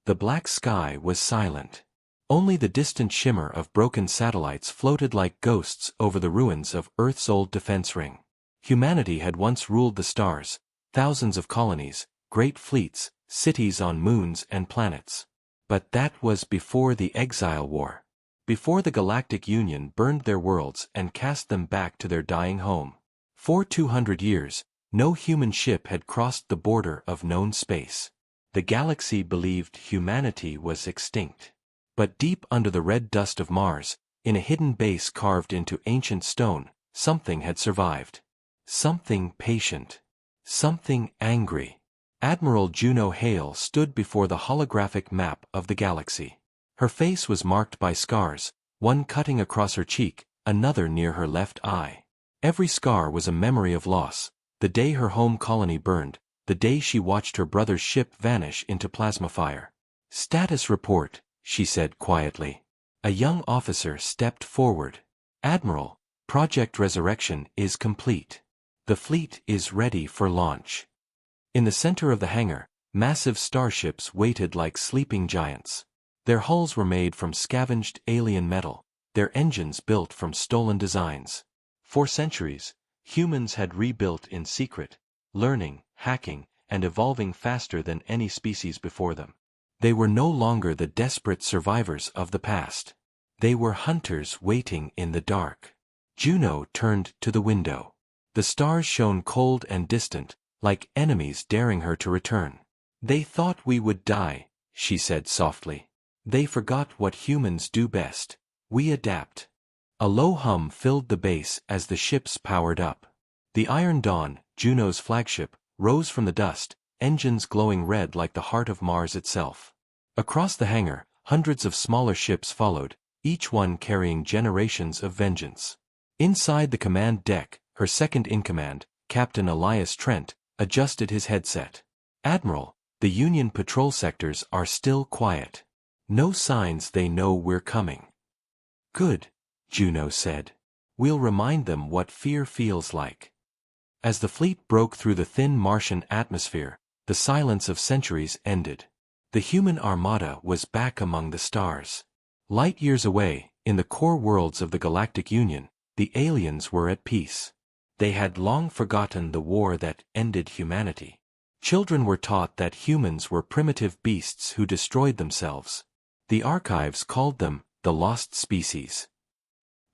The black sky was silent. Only the distant shimmer of broken satellites floated like ghosts over the ruins of Earth's old defense ring. Humanity had once ruled the stars, thousands of colonies, great fleets, cities on moons and planets. But that was before the Exile War. Before the Galactic Union burned their worlds and cast them back to their dying home. For 200 years, no human ship had crossed the border of known space. The galaxy believed humanity was extinct. But deep under the red dust of Mars, in a hidden base carved into ancient stone, something had survived. Something patient. Something angry. Admiral Juno Hale stood before the holographic map of the galaxy. Her face was marked by scars, one cutting across her cheek, another near her left eye. Every scar was a memory of loss, the day her home colony burned, the day she watched her brother's ship vanish into plasma fire. "Status report," she said quietly. A young officer stepped forward. "Admiral, Project Resurrection is complete. The fleet is ready for launch." In the center of the hangar, massive starships waited like sleeping giants. Their hulls were made from scavenged alien metal, their engines built from stolen designs. For centuries, humans had rebuilt in secret, learning, hacking, and evolving faster than any species before them. They were no longer the desperate survivors of the past. They were hunters waiting in the dark. Juno turned to the window. The stars shone cold and distant, like enemies daring her to return. "They thought we would die," she said softly. "They forgot what humans do best. We adapt." A low hum filled the base as the ships powered up. The Iron Dawn, Juno's flagship, rose from the dust, engines glowing red like the heart of Mars itself. Across the hangar, hundreds of smaller ships followed, each one carrying generations of vengeance. Inside the command deck, her second-in-command, Captain Elias Trent, adjusted his headset. "Admiral, the Union patrol sectors are still quiet. No signs they know we're coming." "Good," Juno said. "We'll remind them what fear feels like." As the fleet broke through the thin Martian atmosphere, the silence of centuries ended. The human armada was back among the stars. Light years away, in the core worlds of the Galactic Union, the aliens were at peace. They had long forgotten the war that ended humanity. Children were taught that humans were primitive beasts who destroyed themselves. The archives called them the lost species.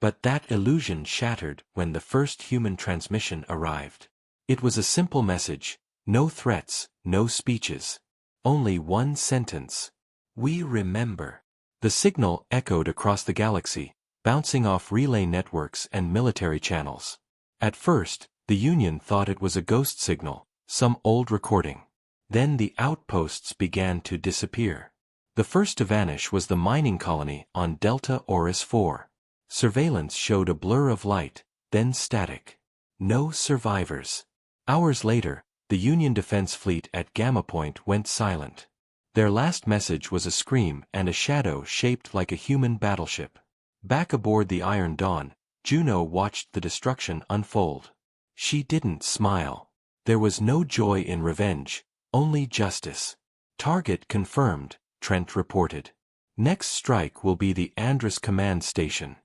But that illusion shattered when the first human transmission arrived. It was a simple message, no threats, no speeches. Only one sentence. "We remember." The signal echoed across the galaxy, bouncing off relay networks and military channels. At first, the Union thought it was a ghost signal, some old recording. Then the outposts began to disappear. The first to vanish was the mining colony on Delta Oris 4. Surveillance showed a blur of light, then static. No survivors. Hours later, the Union Defense Fleet at Gamma Point went silent. Their last message was a scream and a shadow shaped like a human battleship. Back aboard the Iron Dawn, Juno watched the destruction unfold. She didn't smile. There was no joy in revenge, only justice. "Target confirmed," Trent reported. "Next strike will be the Andrus Command Station."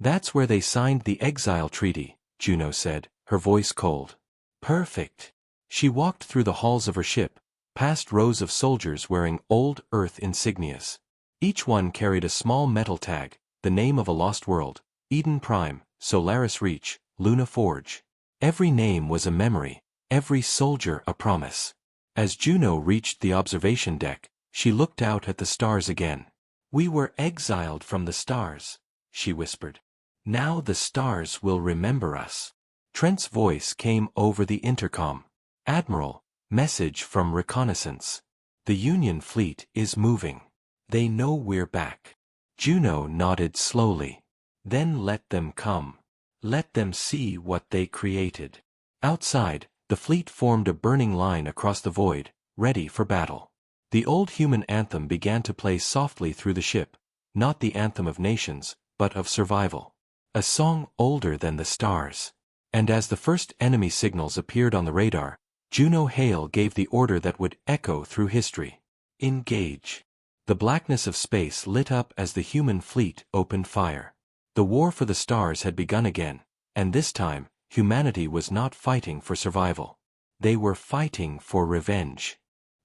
"That's where they signed the Exile Treaty," Juno said, her voice cold. "Perfect." She walked through the halls of her ship, past rows of soldiers wearing old Earth insignias. Each one carried a small metal tag, the name of a lost world, Eden Prime, Solaris Reach, Luna Forge. Every name was a memory, every soldier a promise. As Juno reached the observation deck, she looked out at the stars again. "We were exiled from the stars," she whispered. "Now the stars will remember us." Trent's voice came over the intercom. "Admiral, message from reconnaissance. The Union fleet is moving. They know we're back." Juno nodded slowly. "Then let them come. Let them see what they created." Outside, the fleet formed a burning line across the void, ready for battle. The old human anthem began to play softly through the ship, not the anthem of nations, but of survival. A song older than the stars. And as the first enemy signals appeared on the radar, Juno Hale gave the order that would echo through history. Engage. The blackness of space lit up as the human fleet opened fire. The war for the stars had begun again, and this time, humanity was not fighting for survival. They were fighting for revenge.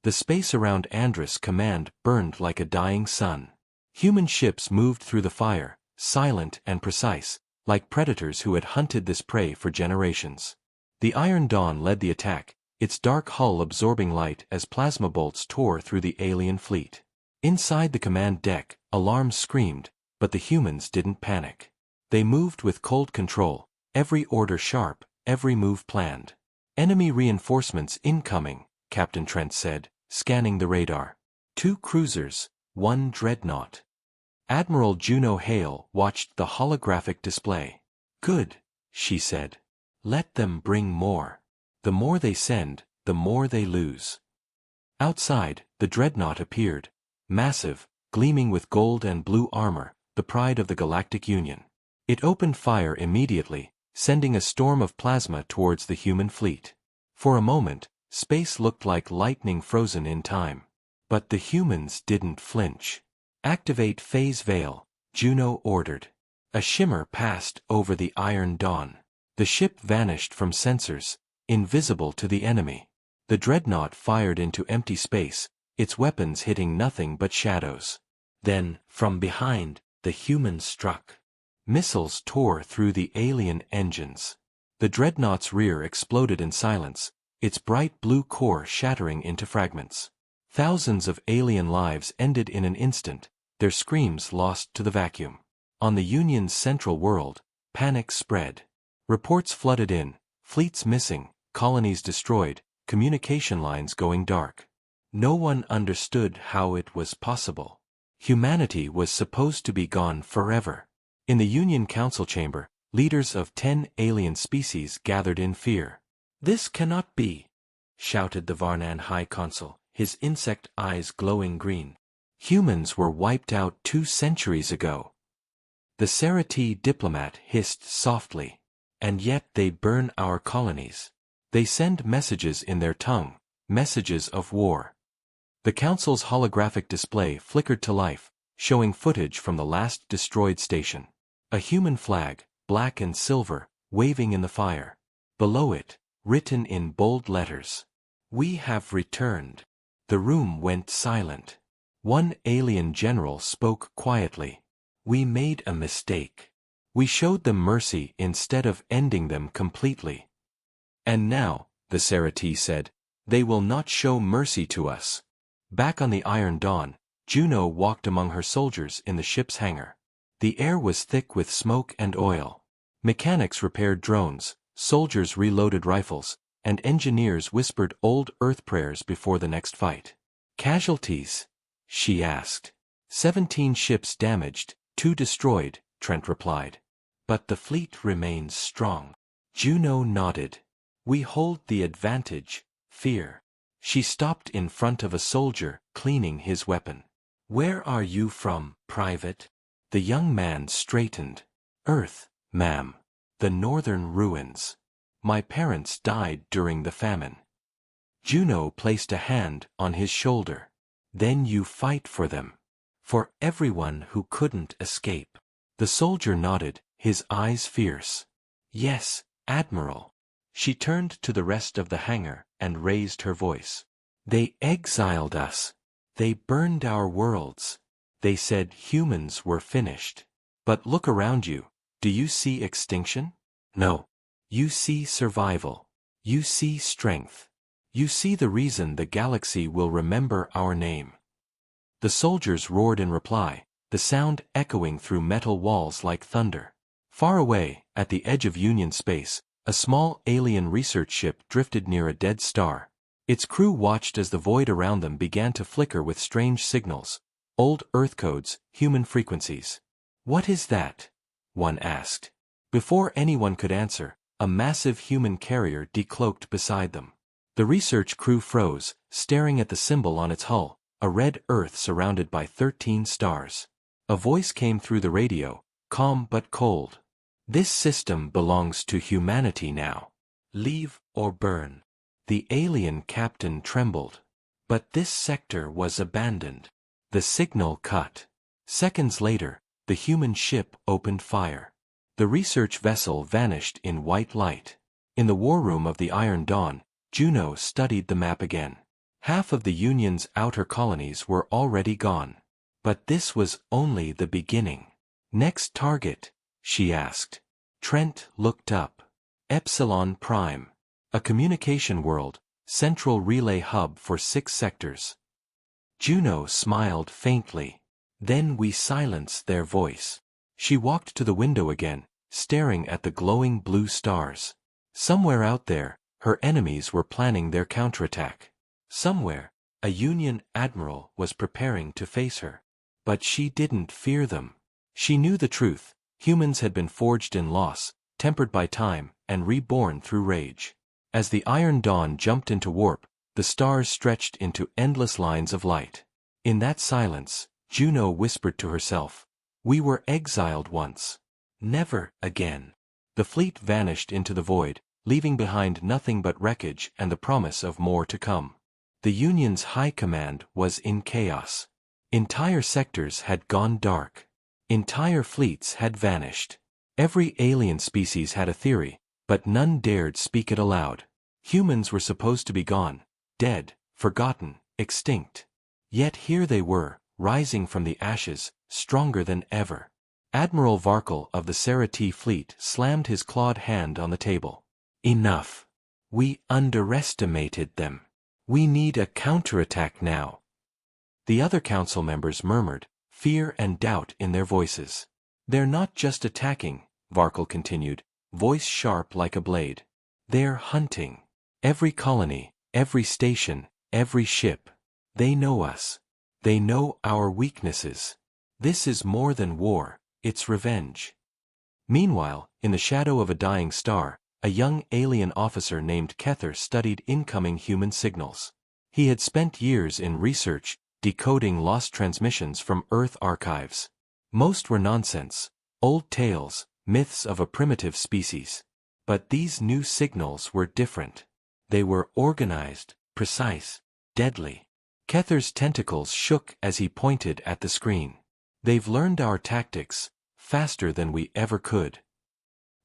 The space around Andrus Command burned like a dying sun. Human ships moved through the fire, silent and precise, like predators who had hunted this prey for generations. The Iron Dawn led the attack, its dark hull absorbing light as plasma bolts tore through the alien fleet. Inside the command deck, alarms screamed, but the humans didn't panic. They moved with cold control, every order sharp, every move planned. Enemy reinforcements incoming, Captain Trent said, scanning the radar. 2 cruisers, 1 dreadnought. Admiral Juno Hale watched the holographic display. Good, she said. Let them bring more. The more they send, the more they lose. Outside, the dreadnought appeared, massive, gleaming with gold and blue armor, the pride of the Galactic Union. It opened fire immediately, sending a storm of plasma towards the human fleet. For a moment, space looked like lightning frozen in time. But the humans didn't flinch. Activate Phase Veil, Juno ordered. A shimmer passed over the Iron Dawn. The ship vanished from sensors, invisible to the enemy. The dreadnought fired into empty space, its weapons hitting nothing but shadows. Then, from behind, the humans struck. Missiles tore through the alien engines. The dreadnought's rear exploded in silence, its bright blue core shattering into fragments. Thousands of alien lives ended in an instant, their screams lost to the vacuum. On the Union's central world, panic spread. Reports flooded in, fleets missing, colonies destroyed, communication lines going dark. No one understood how it was possible. Humanity was supposed to be gone forever. In the Union Council chamber, leaders of 10 alien species gathered in fear. "This cannot be," shouted the Varnan High Consul, his insect eyes glowing green. "Humans were wiped out 2 centuries ago." The Serati diplomat hissed softly. "And yet they burn our colonies. They send messages in their tongue, messages of war." The Council's holographic display flickered to life, showing footage from the last destroyed station. A human flag, black and silver, waving in the fire. Below it, written in bold letters, "We have returned." The room went silent. One alien general spoke quietly. "We made a mistake. We showed them mercy instead of ending them completely. And now," the Serati said, "they will not show mercy to us." Back on the Iron Dawn, Juno walked among her soldiers in the ship's hangar. The air was thick with smoke and oil. Mechanics repaired drones, soldiers reloaded rifles, and engineers whispered old Earth prayers before the next fight. "Casualties?" she asked. 17 ships damaged, 2 destroyed, Trent replied. "But the fleet remains strong." Juno nodded. "We hold the advantage, fear." She stopped in front of a soldier, cleaning his weapon. "Where are you from, Private?" The young man straightened. "Earth, ma'am. The northern ruins. My parents died during the famine." Juno placed a hand on his shoulder. "Then you fight for them. For everyone who couldn't escape." The soldier nodded, his eyes fierce. "Yes, Admiral." She turned to the rest of the hangar and raised her voice. "They exiled us. They burned our worlds. They said humans were finished. But look around you. Do you see extinction? No. You see survival. You see strength. You see the reason the galaxy will remember our name." The soldiers roared in reply, the sound echoing through metal walls like thunder. Far away, at the edge of Union space, a small alien research ship drifted near a dead star. Its crew watched as the void around them began to flicker with strange signals, old Earth codes, human frequencies. "What is that?" one asked. Before anyone could answer, a massive human carrier decloaked beside them. The research crew froze, staring at the symbol on its hull, a red Earth surrounded by 13 stars. A voice came through the radio, calm but cold. "This system belongs to humanity now. Leave or burn." The alien captain trembled. But this sector was abandoned. The signal cut. Seconds later, the human ship opened fire. The research vessel vanished in white light. In the war room of the Iron Dawn, Juno studied the map again. Half of the Union's outer colonies were already gone. But this was only the beginning. Next target, she asked. Trent looked up. Epsilon Prime. A communication world, central relay hub for 6 sectors. Juno smiled faintly. Then we silenced their voice. She walked to the window again, staring at the glowing blue stars. Somewhere out there, her enemies were planning their counterattack. Somewhere, a Union admiral was preparing to face her. But she didn't fear them. She knew the truth. Humans had been forged in loss, tempered by time, and reborn through rage. As the Iron Dawn jumped into warp, the stars stretched into endless lines of light. In that silence, Juno whispered to herself, "We were exiled once. Never again." The fleet vanished into the void, leaving behind nothing but wreckage and the promise of more to come. The Union's high command was in chaos. Entire sectors had gone dark. Entire fleets had vanished. Every alien species had a theory, but none dared speak it aloud. Humans were supposed to be gone, dead, forgotten, extinct. Yet here they were, rising from the ashes, stronger than ever. Admiral Varkle of the Serati fleet slammed his clawed hand on the table. "Enough. We underestimated them. We need a counterattack now." The other council members murmured, fear and doubt in their voices. "They're not just attacking," Varkle continued, voice sharp like a blade. "They're hunting. Every colony, every station, every ship. They know us. They know our weaknesses. This is more than war, it's revenge." Meanwhile, in the shadow of a dying star, a young alien officer named Kether studied incoming human signals. He had spent years in research, decoding lost transmissions from Earth archives. Most were nonsense, old tales, myths of a primitive species. But these new signals were different. They were organized, precise, deadly. Kether's tentacles shook as he pointed at the screen. "They've learned our tactics, faster than we ever could."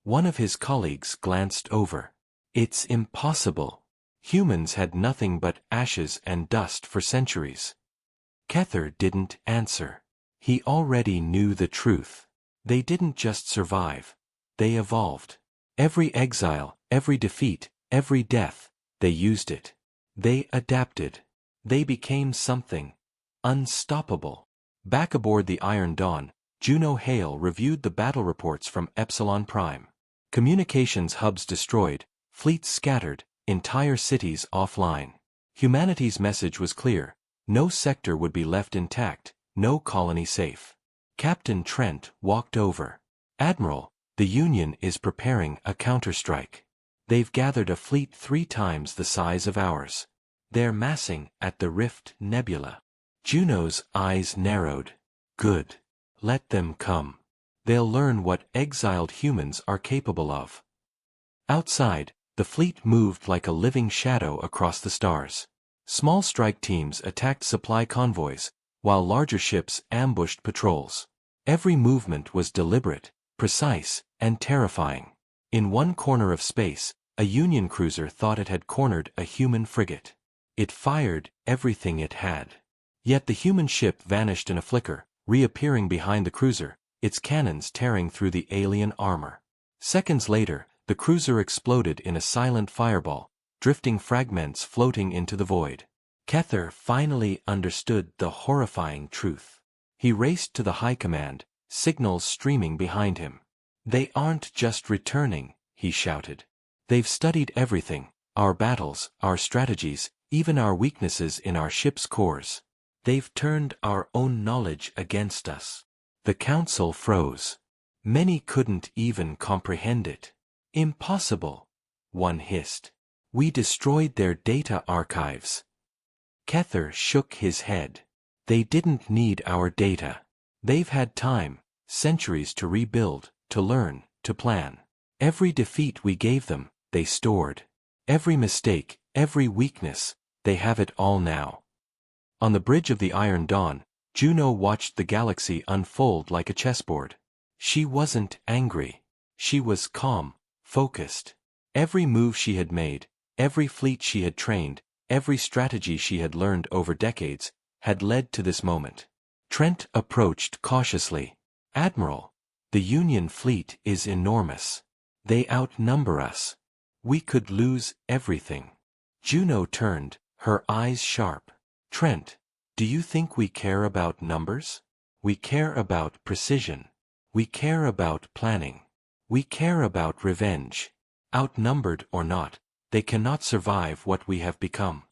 One of his colleagues glanced over. "It's impossible. Humans had nothing but ashes and dust for centuries." Kether didn't answer. He already knew the truth. They didn't just survive. They evolved. Every exile, every defeat, every death, they used it. They adapted. They became something unstoppable. Back aboard the Iron Dawn, Juno Hale reviewed the battle reports from Epsilon Prime. Communications hubs destroyed, fleets scattered, entire cities offline. Humanity's message was clear. No sector would be left intact, no colony safe. Captain Trent walked over. "Admiral, the Union is preparing a counterstrike. They've gathered a fleet 3 times the size of ours. They're massing at the Rift Nebula." Juno's eyes narrowed. "Good. Let them come. They'll learn what exiled humans are capable of." Outside, the fleet moved like a living shadow across the stars. Small strike teams attacked supply convoys, while larger ships ambushed patrols. Every movement was deliberate, precise, and terrifying. In one corner of space, a Union cruiser thought it had cornered a human frigate. It fired everything it had. Yet the human ship vanished in a flicker, reappearing behind the cruiser, its cannons tearing through the alien armor. Seconds later, the cruiser exploded in a silent fireball, drifting fragments floating into the void. Kether finally understood the horrifying truth. He raced to the high command, signals streaming behind him. "They aren't just returning," he shouted. "They've studied everything, our battles, our strategies, even our weaknesses in our ship's cores. They've turned our own knowledge against us." The council froze. Many couldn't even comprehend it. "Impossible," one hissed. "We destroyed their data archives." Kether shook his head. "They didn't need our data. They've had time, centuries to rebuild, to learn, to plan. Every defeat we gave them, they stored. Every mistake, every weakness, they have it all now. On the bridge of the Iron Dawn, Juno watched the galaxy unfold like a chessboard. She wasn't angry. She was calm, focused. Every move she had made, every fleet she had trained, every strategy she had learned over decades, had led to this moment. Trent approached cautiously. "Admiral, the Union fleet is enormous. They outnumber us. We could lose everything." Juno turned, her eyes sharp. "Trent, do you think we care about numbers? We care about precision. We care about planning. We care about revenge. Outnumbered or not, they cannot survive what we have become."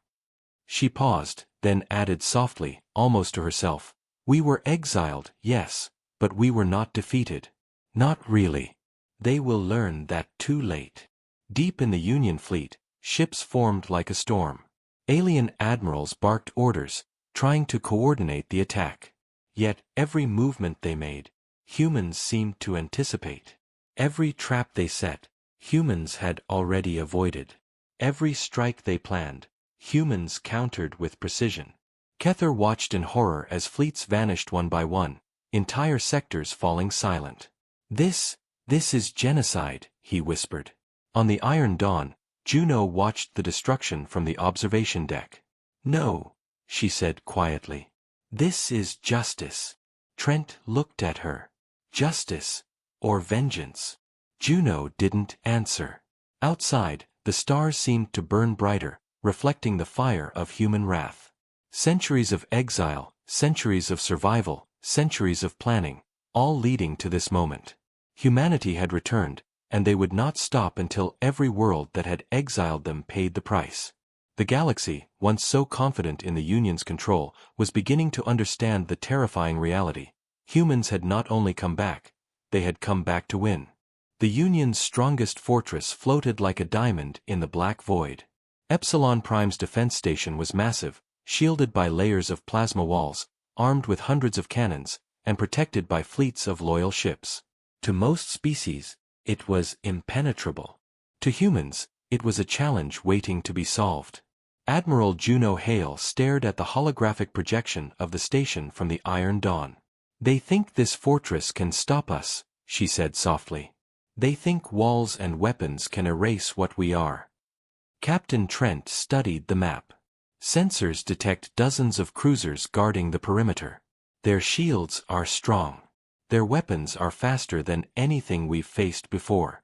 She paused, then added softly, almost to herself, "We were exiled, yes, but we were not defeated." "Not really. They will learn that too late." Deep in the Union fleet, ships formed like a storm. Alien admirals barked orders, trying to coordinate the attack. Yet every movement they made, humans seemed to anticipate. Every trap they set, humans had already avoided. Every strike they planned, humans countered with precision. Kether watched in horror as fleets vanished one by one, entire sectors falling silent. This is genocide," he whispered. On the Iron Dawn, Juno watched the destruction from the observation deck. "No," she said quietly. "This is justice." Trent looked at her. Justice, or vengeance? Juno didn't answer. Outside, the stars seemed to burn brighter, reflecting the fire of human wrath. Centuries of exile, centuries of survival, centuries of planning, all leading to this moment. Humanity had returned, and they would not stop until every world that had exiled them paid the price. The galaxy, once so confident in the Union's control, was beginning to understand the terrifying reality. Humans had not only come back, they had come back to win. The Union's strongest fortress floated like a diamond in the black void. Epsilon Prime's defense station was massive, shielded by layers of plasma walls, armed with hundreds of cannons, and protected by fleets of loyal ships. To most species, it was impenetrable. To humans, it was a challenge waiting to be solved. Admiral Juno Hale stared at the holographic projection of the station from the Iron Dawn. "They think this fortress can stop us," she said softly. "They think walls and weapons can erase what we are." Captain Trent studied the map. Sensors detect dozens of cruisers guarding the perimeter. Their shields are strong. Their weapons are faster than anything we've faced before.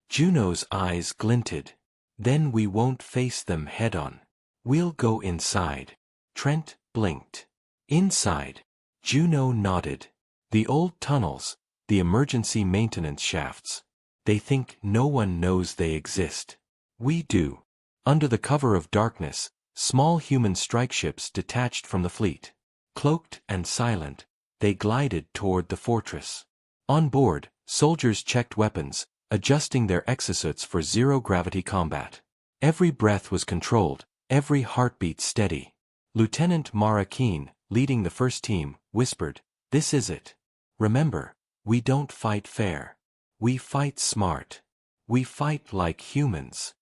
Juno's eyes glinted. "Then we won't face them head-on. We'll go inside." Trent blinked. "Inside?" Juno nodded. "The old tunnels, the emergency maintenance shafts. They think no one knows they exist. We do." Under the cover of darkness, small human strike ships detached from the fleet. Cloaked and silent, they glided toward the fortress. On board, soldiers checked weapons, adjusting their exosuits for zero-gravity combat. Every breath was controlled, every heartbeat steady. Lieutenant Mara Keene, leading the first team, whispered, "This is it. Remember, we don't fight fair. We fight smart. We fight like humans."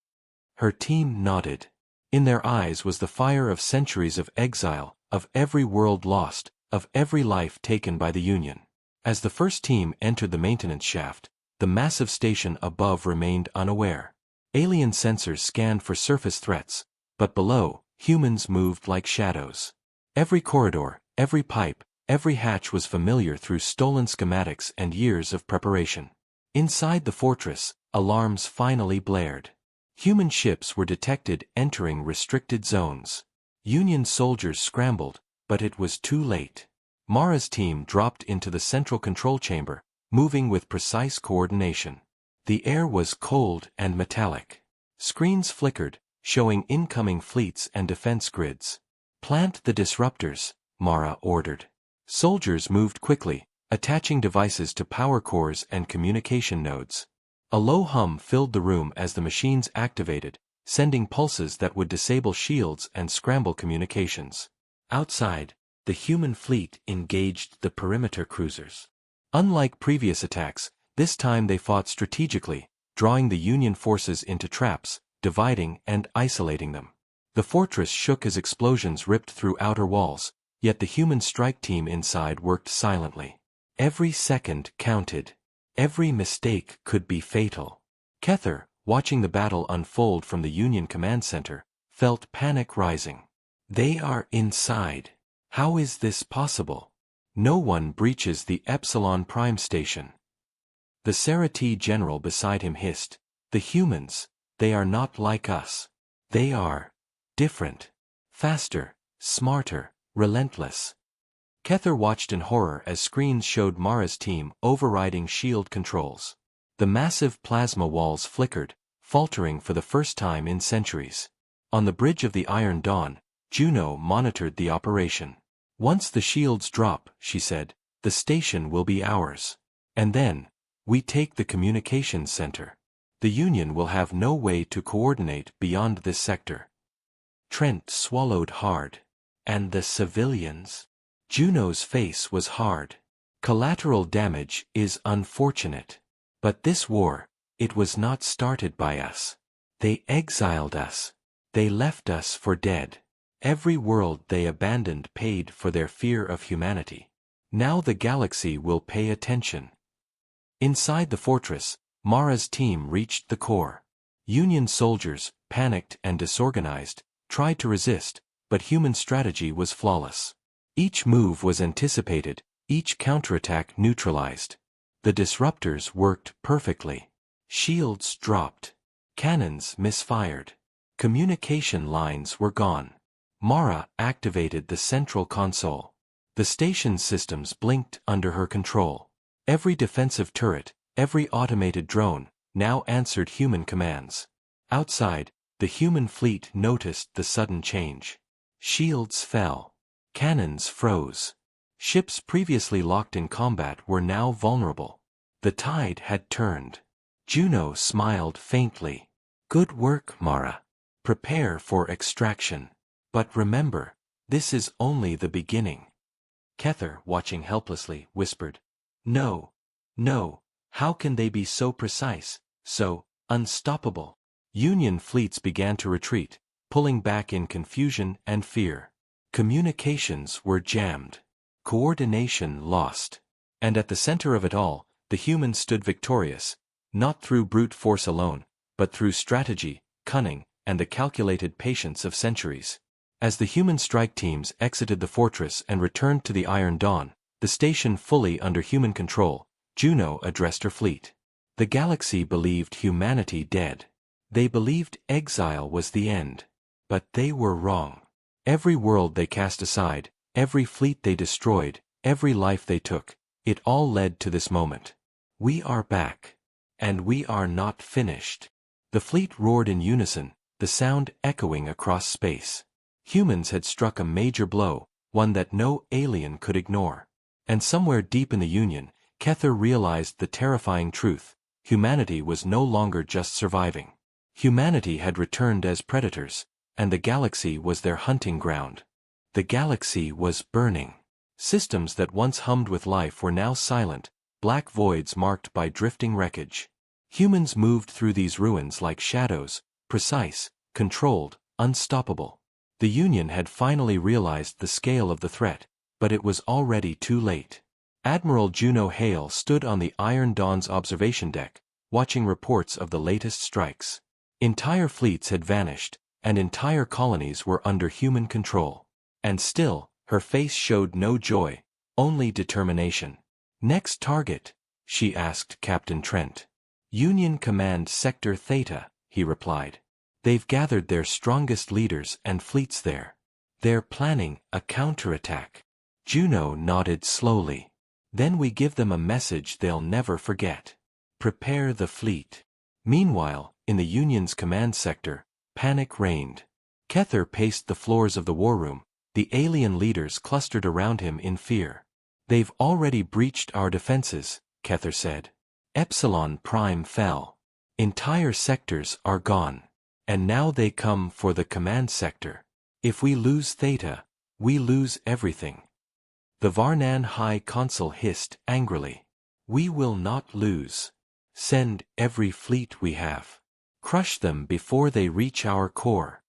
Her team nodded. In their eyes was the fire of centuries of exile, of every world lost, of every life taken by the Union. As the first team entered the maintenance shaft, the massive station above remained unaware. Alien sensors scanned for surface threats, but below, humans moved like shadows. Every corridor, every pipe, every hatch was familiar through stolen schematics and years of preparation. Inside the fortress, alarms finally blared. Human ships were detected entering restricted zones. Union soldiers scrambled, but it was too late. Mara's team dropped into the central control chamber, moving with precise coordination. The air was cold and metallic. Screens flickered, showing incoming fleets and defense grids. "Plant the disruptors," Mara ordered. Soldiers moved quickly, attaching devices to power cores and communication nodes. A low hum filled the room as the machines activated, sending pulses that would disable shields and scramble communications. Outside, the human fleet engaged the perimeter cruisers. Unlike previous attacks, this time they fought strategically, drawing the Union forces into traps, dividing and isolating them. The fortress shook as explosions ripped through outer walls, yet the human strike team inside worked silently. Every second counted. Every mistake could be fatal. Kether, watching the battle unfold from the Union command center, felt panic rising. They are inside. How is this possible? No one breaches the Epsilon Prime station. The Sarati general beside him hissed, "The humans, they are not like us. They are different. Faster, smarter, relentless." Kether watched in horror as screens showed Mara's team overriding shield controls. The massive plasma walls flickered, faltering for the first time in centuries. On the bridge of the Iron Dawn, Juno monitored the operation. "Once the shields drop," she said, "the station will be ours. And then, we take the communications center. The Union will have no way to coordinate beyond this sector." Trent swallowed hard. And the civilians? Juno's face was hard. Collateral damage is unfortunate. But this war, it was not started by us. They exiled us. They left us for dead. Every world they abandoned paid for their fear of humanity. Now the galaxy will pay attention. Inside the fortress, Mara's team reached the core. Union soldiers, panicked and disorganized, tried to resist, but human strategy was flawless. Each move was anticipated, each counterattack neutralized. The disruptors worked perfectly. Shields dropped. Cannons misfired. Communication lines were gone. Mara activated the central console. The station's systems blinked under her control. Every defensive turret, every automated drone, now answered human commands. Outside, the human fleet noticed the sudden change. Shields fell. Cannons froze. Ships previously locked in combat were now vulnerable. The tide had turned. Juno smiled faintly. "Good work, Mara. Prepare for extraction. But remember, this is only the beginning." Kether, watching helplessly, whispered, "No. No. How can they be so precise, so unstoppable?" Union fleets began to retreat, pulling back in confusion and fear. Communications were jammed. Coordination lost. And at the center of it all, the humans stood victorious, not through brute force alone, but through strategy, cunning, and the calculated patience of centuries. As the human strike teams exited the fortress and returned to the Iron Dawn, the station fully under human control, Juno addressed her fleet. The galaxy believed humanity dead. They believed exile was the end. But they were wrong. Every world they cast aside, every fleet they destroyed, every life they took, it all led to this moment. We are back. And we are not finished. The fleet roared in unison, the sound echoing across space. Humans had struck a major blow, one that no alien could ignore. And somewhere deep in the Union, Kether realized the terrifying truth: humanity was no longer just surviving. Humanity had returned as predators, and the galaxy was their hunting ground. The galaxy was burning. Systems that once hummed with life were now silent, black voids marked by drifting wreckage. Humans moved through these ruins like shadows, precise, controlled, unstoppable. The Union had finally realized the scale of the threat, but it was already too late. Admiral Juno Hale stood on the Iron Dawn's observation deck, watching reports of the latest strikes. Entire fleets had vanished, and entire colonies were under human control. And still, her face showed no joy, only determination. "Next target?" she asked Captain Trent. "Union Command Sector Theta," he replied. "They've gathered their strongest leaders and fleets there. They're planning a counterattack." Juno nodded slowly. "Then we give them a message they'll never forget. Prepare the fleet." Meanwhile, in the Union's command sector, panic reigned. Kether paced the floors of the war room, the alien leaders clustered around him in fear. "They've already breached our defenses," Kether said. "Epsilon Prime fell. Entire sectors are gone. And now they come for the command sector. If we lose Theta, we lose everything." The Varnan High Consul hissed angrily. "We will not lose. Send every fleet we have. Crush them before they reach our core."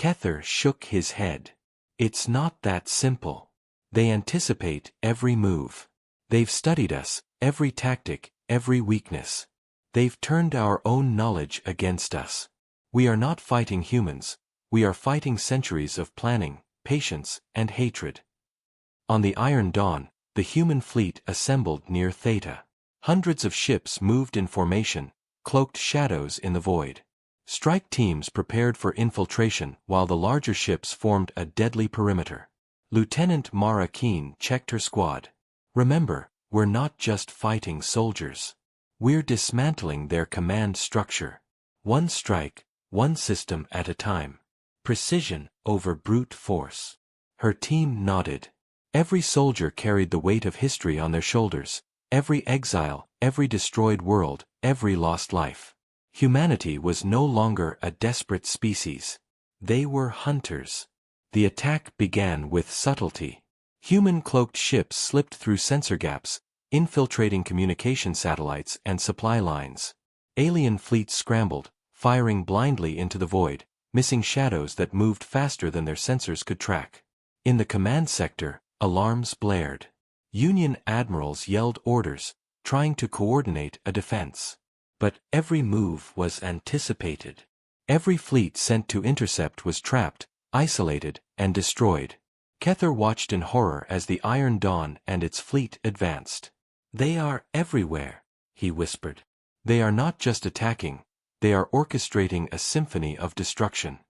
Kether shook his head. It's not that simple. They anticipate every move. They've studied us, every tactic, every weakness. They've turned our own knowledge against us. We are not fighting humans, we are fighting centuries of planning, patience, and hatred. On the Iron Dawn, the human fleet assembled near Theta. Hundreds of ships moved in formation, cloaked shadows in the void. Strike teams prepared for infiltration while the larger ships formed a deadly perimeter. Lieutenant Mara Keen checked her squad. Remember, we're not just fighting soldiers. We're dismantling their command structure. One strike, one system at a time. Precision over brute force. Her team nodded. Every soldier carried the weight of history on their shoulders. Every exile, every destroyed world, every lost life. Humanity was no longer a desperate species. They were hunters. The attack began with subtlety. Human-cloaked ships slipped through sensor gaps, infiltrating communication satellites and supply lines. Alien fleets scrambled, firing blindly into the void, missing shadows that moved faster than their sensors could track. In the command sector, alarms blared. Union admirals yelled orders, trying to coordinate a defense. But every move was anticipated. Every fleet sent to intercept was trapped, isolated, and destroyed. Kether watched in horror as the Iron Dawn and its fleet advanced. They are everywhere, he whispered. They are not just attacking, they are orchestrating a symphony of destruction.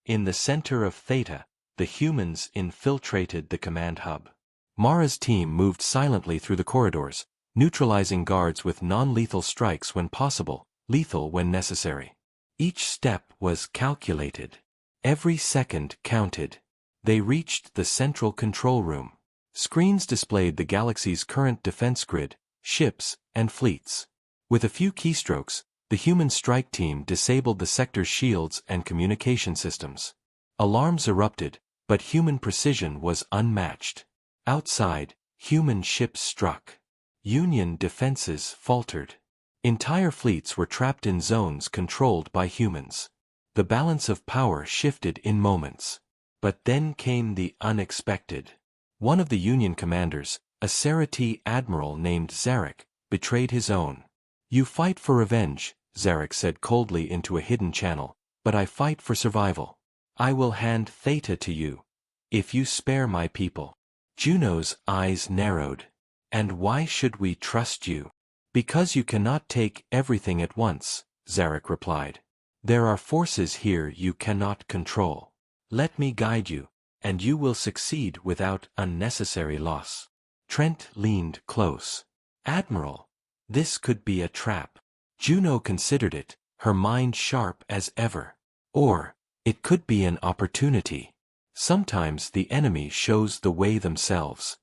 In the center of Theta, the humans infiltrated the command hub. Mara's team moved silently through the corridors, neutralizing guards with non-lethal strikes when possible, lethal when necessary. Each step was calculated. Every second counted. They reached the central control room. Screens displayed the galaxy's current defense grid, ships, and fleets. With a few keystrokes, the human strike team disabled the sector's shields and communication systems. Alarms erupted, but human precision was unmatched. Outside, human ships struck. Union defenses faltered. Entire fleets were trapped in zones controlled by humans. The balance of power shifted in moments. But then came the unexpected. One of the Union commanders, a Serati admiral named Zarek, betrayed his own. "You fight for revenge," Zarek said coldly into a hidden channel, "but I fight for survival. I will hand Theta to you, if you spare my people." Juno's eyes narrowed. "And why should we trust you?" "Because you cannot take everything at once," Zarek replied. "There are forces here you cannot control. Let me guide you, and you will succeed without unnecessary loss." Trent leaned close. "Admiral, this could be a trap." Juno considered it, her mind sharp as ever. "Or, it could be an opportunity. Sometimes the enemy shows the way themselves."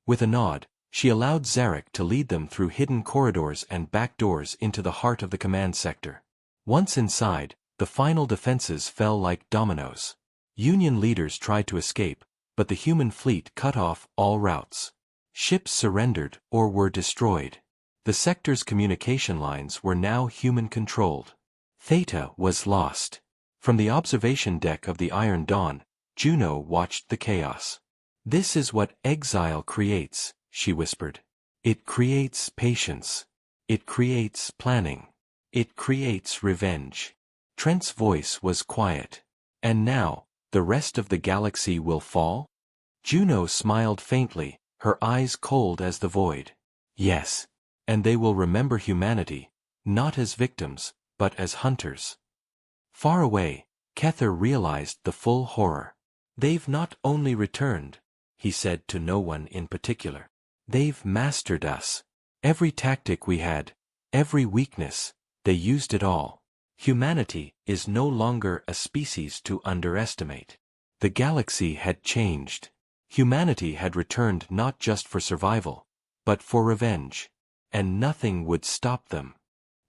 With a nod, she allowed Zarek to lead them through hidden corridors and back doors into the heart of the command sector. Once inside, the final defenses fell like dominoes. Union leaders tried to escape, but the human fleet cut off all routes. Ships surrendered or were destroyed. The sector's communication lines were now human-controlled. Theta was lost. From the observation deck of the Iron Dawn, Juno watched the chaos. "This is what exile creates," she whispered. "It creates patience. It creates planning. It creates revenge." Trent's voice was quiet. "And now, the rest of the galaxy will fall?" Juno smiled faintly, her eyes cold as the void. "Yes. And they will remember humanity, not as victims, but as hunters." Far away, Kether realized the full horror. "They've not only returned," he said to no one in particular. "They've mastered us. Every tactic we had, every weakness, they used it all. Humanity is no longer a species to underestimate." The galaxy had changed. Humanity had returned not just for survival, but for revenge. And nothing would stop them.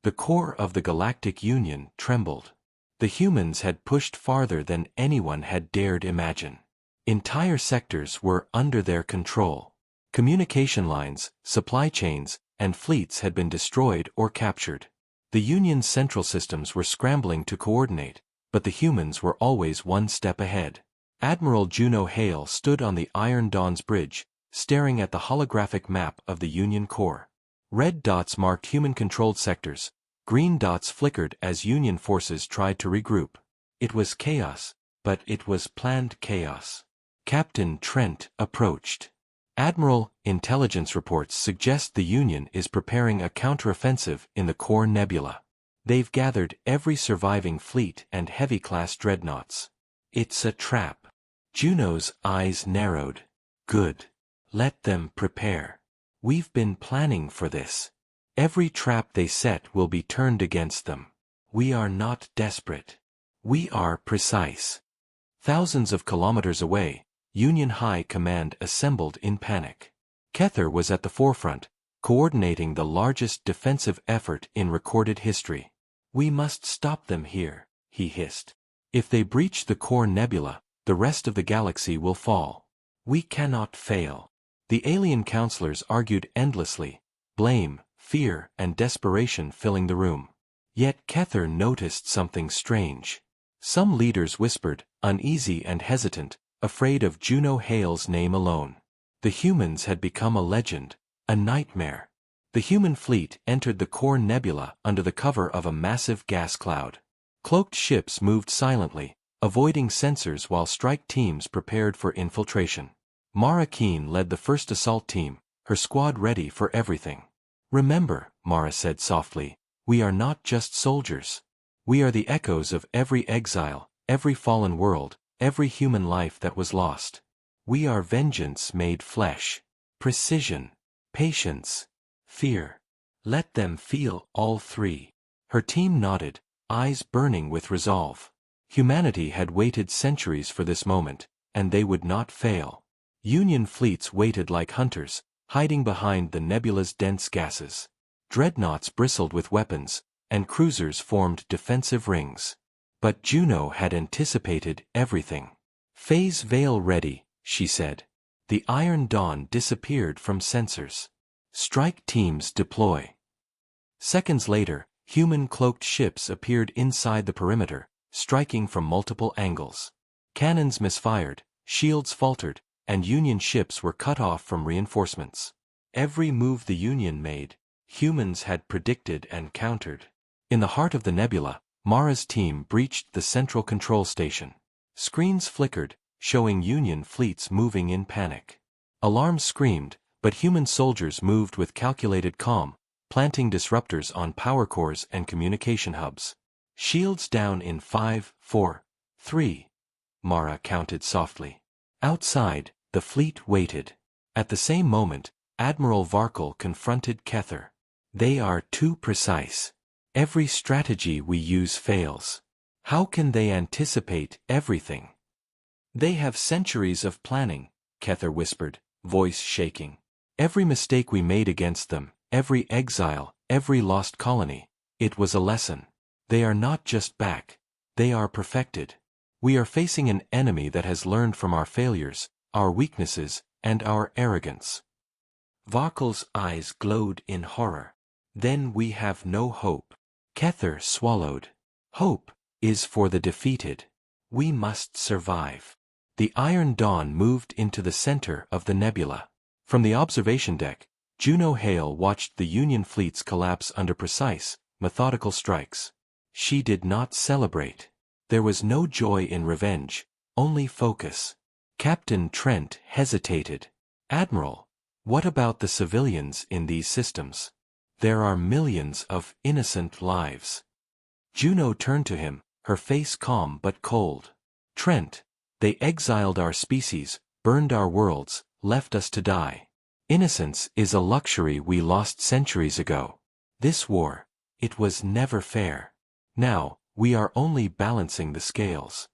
The core of the Galactic Union trembled. The humans had pushed farther than anyone had dared imagine. Entire sectors were under their control. Communication lines, supply chains, and fleets had been destroyed or captured. The Union's central systems were scrambling to coordinate, but the humans were always one step ahead. Admiral Juno Hale stood on the Iron Dawn's bridge, staring at the holographic map of the Union core. Red dots marked human-controlled sectors, green dots flickered as Union forces tried to regroup. It was chaos, but it was planned chaos. Captain Trent approached. Admiral, intelligence reports suggest the Union is preparing a counteroffensive in the core nebula. They've gathered every surviving fleet and heavy-class dreadnoughts. It's a trap. Juno's eyes narrowed. Good. Let them prepare. We've been planning for this. Every trap they set will be turned against them. We are not desperate. We are precise. Thousands of kilometers away, Union High Command assembled in panic. Kether was at the forefront, coordinating the largest defensive effort in recorded history. We must stop them here, he hissed. If they breach the core nebula, the rest of the galaxy will fall. We cannot fail. The alien counselors argued endlessly, blame, fear, and desperation filling the room. Yet Kether noticed something strange. Some leaders whispered, uneasy and hesitant, afraid of Juno Hale's name alone. The humans had become a legend, a nightmare. The human fleet entered the core nebula under the cover of a massive gas cloud. Cloaked ships moved silently, avoiding sensors while strike teams prepared for infiltration. Mara Keen led the first assault team, her squad ready for everything. Remember, Mara said softly, we are not just soldiers. We are the echoes of every exile, every fallen world, every human life that was lost. We are vengeance made flesh. Precision. Patience. Fear. Let them feel all three. Her team nodded, eyes burning with resolve. Humanity had waited centuries for this moment, and they would not fail. Union fleets waited like hunters, hiding behind the nebula's dense gases. Dreadnoughts bristled with weapons, and cruisers formed defensive rings. But Juno had anticipated everything. Phase veil ready, she said. The Iron Dawn disappeared from sensors. Strike teams deploy. Seconds later, human cloaked ships appeared inside the perimeter, striking from multiple angles. Cannons misfired, shields faltered, and Union ships were cut off from reinforcements. Every move the Union made, humans had predicted and countered. In the heart of the nebula, Mara's team breached the central control station. Screens flickered, showing Union fleets moving in panic. Alarms screamed, but human soldiers moved with calculated calm, planting disruptors on power cores and communication hubs. Shields down in 5, 4, 3. Mara counted softly. Outside, the fleet waited. At the same moment, Admiral Varkle confronted Kether. They are too precise. Every strategy we use fails. How can they anticipate everything? They have centuries of planning, Kether whispered, voice shaking. Every mistake we made against them, every exile, every lost colony, it was a lesson. They are not just back. They are perfected. We are facing an enemy that has learned from our failures, our weaknesses, and our arrogance. Varkle's eyes glowed in horror. Then we have no hope. Kether swallowed. Hope is for the defeated. We must survive. The Iron Dawn moved into the center of the nebula. From the observation deck, Juno Hale watched the Union fleets collapse under precise, methodical strikes. She did not celebrate. There was no joy in revenge, only focus. Captain Trent hesitated. Admiral, what about the civilians in these systems? There are millions of innocent lives. Juno turned to him, her face calm but cold. Trent, they exiled our species, burned our worlds, left us to die. Innocence is a luxury we lost centuries ago. This war, it was never fair. Now, we are only balancing the scales.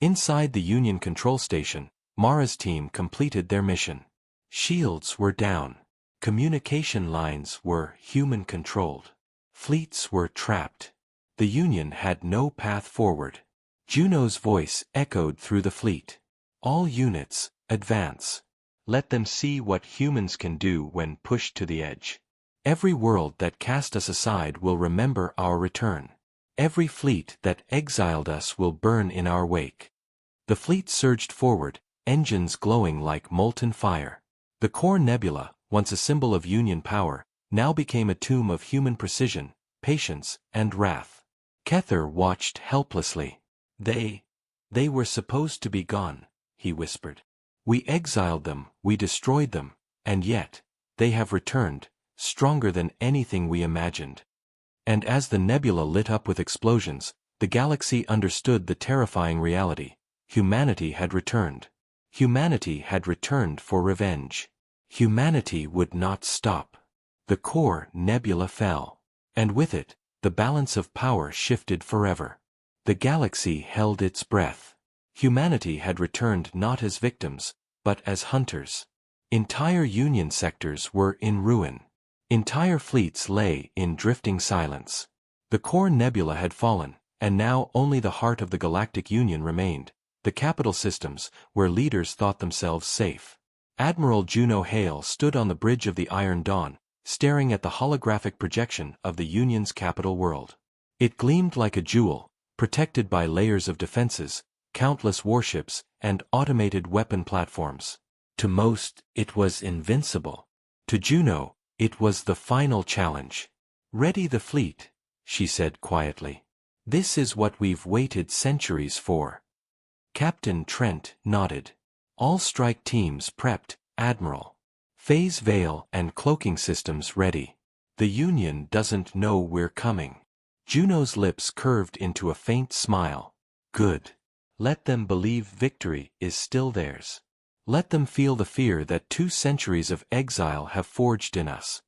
Inside the Union control station, Mara's team completed their mission. Shields were down. Communication lines were human-controlled. Fleets were trapped. The Union had no path forward. Juno's voice echoed through the fleet. All units, advance. Let them see what humans can do when pushed to the edge. Every world that cast us aside will remember our return. Every fleet that exiled us will burn in our wake. The fleet surged forward, engines glowing like molten fire. The core nebula, once a symbol of Union power, now became a tomb of human precision, patience, and wrath. Kether watched helplessly. They were supposed to be gone, he whispered. We exiled them, we destroyed them, and yet, they have returned, stronger than anything we imagined. And as the nebula lit up with explosions, the galaxy understood the terrifying reality. Humanity had returned. Humanity had returned for revenge. Humanity would not stop. The core nebula fell. And with it, the balance of power shifted forever. The galaxy held its breath. Humanity had returned not as victims, but as hunters. Entire Union sectors were in ruin. Entire fleets lay in drifting silence. The core nebula had fallen, and now only the heart of the Galactic Union remained, the capital systems, where leaders thought themselves safe. Admiral Juno Hale stood on the bridge of the Iron Dawn, staring at the holographic projection of the Union's capital world. It gleamed like a jewel, protected by layers of defenses, countless warships, and automated weapon platforms. To most, it was invincible. To Juno, it was the final challenge. "Ready the fleet," she said quietly. "This is what we've waited centuries for." Captain Trent nodded. "All strike teams prepped, Admiral. Phase veil and cloaking systems ready. The Union doesn't know we're coming." Juno's lips curved into a faint smile. "Good. Let them believe victory is still theirs. Let them feel the fear that 2 centuries of exile have forged in us."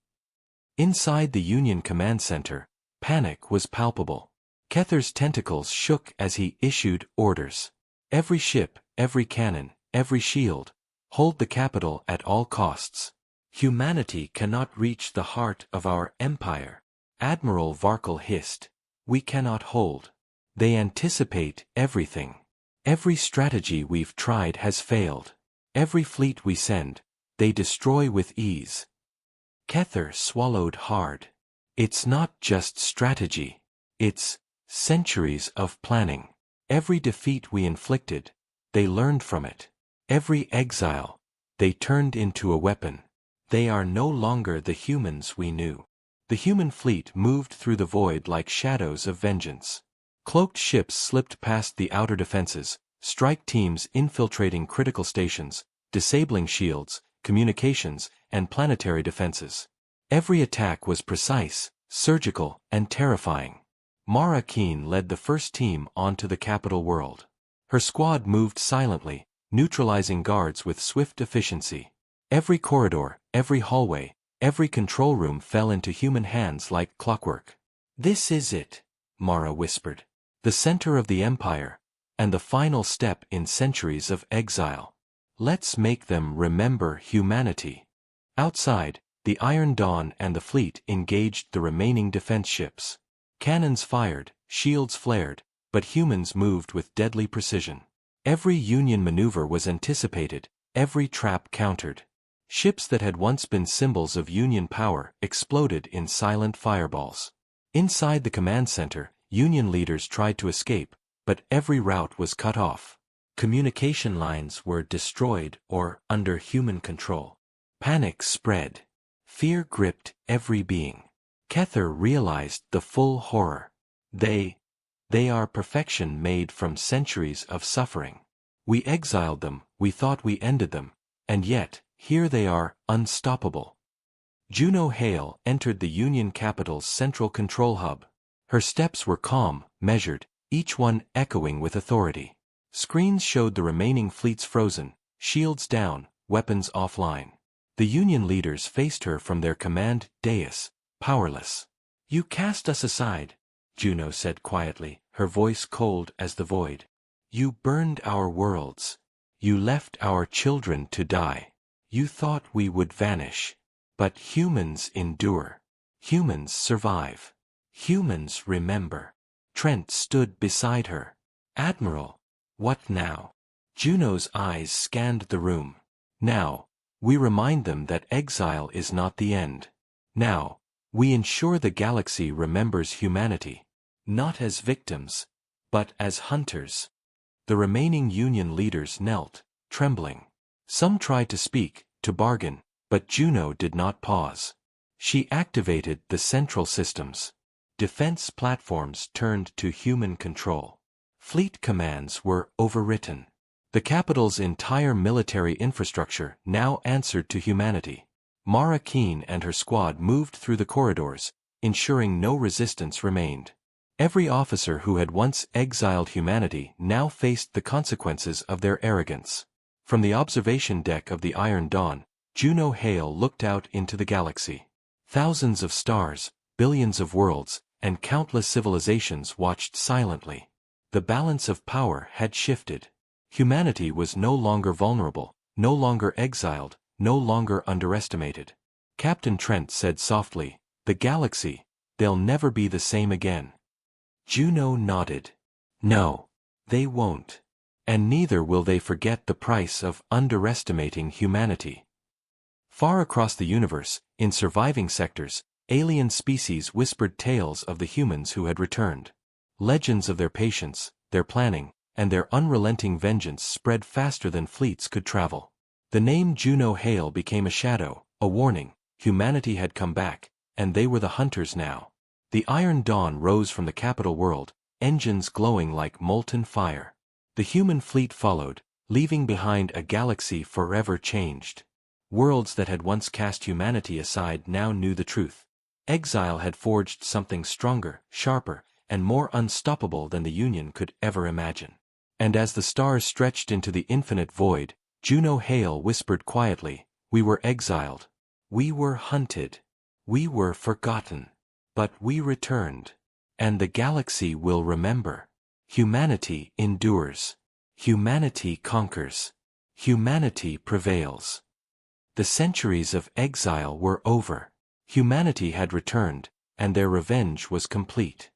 Inside the Union Command Center, panic was palpable. Kether's tentacles shook as he issued orders. "Every ship, every cannon, every shield. Hold the capital at all costs. Humanity cannot reach the heart of our empire." Admiral Varkle hissed. "We cannot hold. They anticipate everything. Every strategy we've tried has failed. Every fleet we send, they destroy with ease." Kether swallowed hard. "It's not just strategy. It's centuries of planning. Every defeat we inflicted, they learned from it. Every exile, they turned into a weapon. They are no longer the humans we knew." The human fleet moved through the void like shadows of vengeance. Cloaked ships slipped past the outer defenses, strike teams infiltrating critical stations, disabling shields, communications, and planetary defenses. Every attack was precise, surgical, and terrifying. Mara Keen led the first team onto the capital world. Her squad moved silently, neutralizing guards with swift efficiency. Every corridor, every hallway, every control room fell into human hands like clockwork. "This is it," Mara whispered. "The center of the Empire, and the final step in centuries of exile. Let's make them remember humanity." Outside, the Iron Dawn and the fleet engaged the remaining defense ships. Cannons fired, shields flared, but humans moved with deadly precision. Every Union maneuver was anticipated, every trap countered. Ships that had once been symbols of Union power exploded in silent fireballs. Inside the command center, Union leaders tried to escape, but every route was cut off. Communication lines were destroyed or under human control. Panic spread. Fear gripped every being. Kether realized the full horror. They are perfection made from centuries of suffering. We exiled them, we thought we ended them, and yet, here they are, unstoppable. Juno Hale entered the Union capital's central control hub. Her steps were calm, measured, each one echoing with authority. Screens showed the remaining fleets frozen, shields down, weapons offline. The Union leaders faced her from their command dais, powerless. "You cast us aside," Juno said quietly, her voice cold as the void. "You burned our worlds. You left our children to die. You thought we would vanish. But humans endure. Humans survive. Humans remember." Trent stood beside her. "Admiral, what now?" Juno's eyes scanned the room. "Now, we remind them that exile is not the end. Now, we ensure the galaxy remembers humanity. Not as victims, but as hunters. The remaining Union leaders knelt, trembling. Some tried to speak, to bargain, but Juno did not pause. She activated the central systems. Defense platforms turned to human control. Fleet commands were overwritten. The capital's entire military infrastructure now answered to humanity. Mara Keen and her squad moved through the corridors, ensuring no resistance remained. Every officer who had once exiled humanity now faced the consequences of their arrogance. From the observation deck of the Iron Dawn, Juno Hale looked out into the galaxy. Thousands of stars, billions of worlds, and countless civilizations watched silently. The balance of power had shifted. Humanity was no longer vulnerable, no longer exiled, no longer underestimated. Captain Trent said softly, "The galaxy, they'll never be the same again." Juno nodded. "No, they won't. And neither will they forget the price of underestimating humanity." Far across the universe, in surviving sectors, alien species whispered tales of the humans who had returned. Legends of their patience, their planning, and their unrelenting vengeance spread faster than fleets could travel. The name Juno Hale became a shadow, a warning. Humanity had come back, and they were the hunters now. The Iron Dawn rose from the capital world, engines glowing like molten fire. The human fleet followed, leaving behind a galaxy forever changed. Worlds that had once cast humanity aside now knew the truth. Exile had forged something stronger, sharper, and more unstoppable than the Union could ever imagine. And as the stars stretched into the infinite void, Juno Hale whispered quietly, "We were exiled. We were hunted. We were forgotten. But we returned. And the galaxy will remember. Humanity endures. Humanity conquers. Humanity prevails." The centuries of exile were over. Humanity had returned, and their revenge was complete.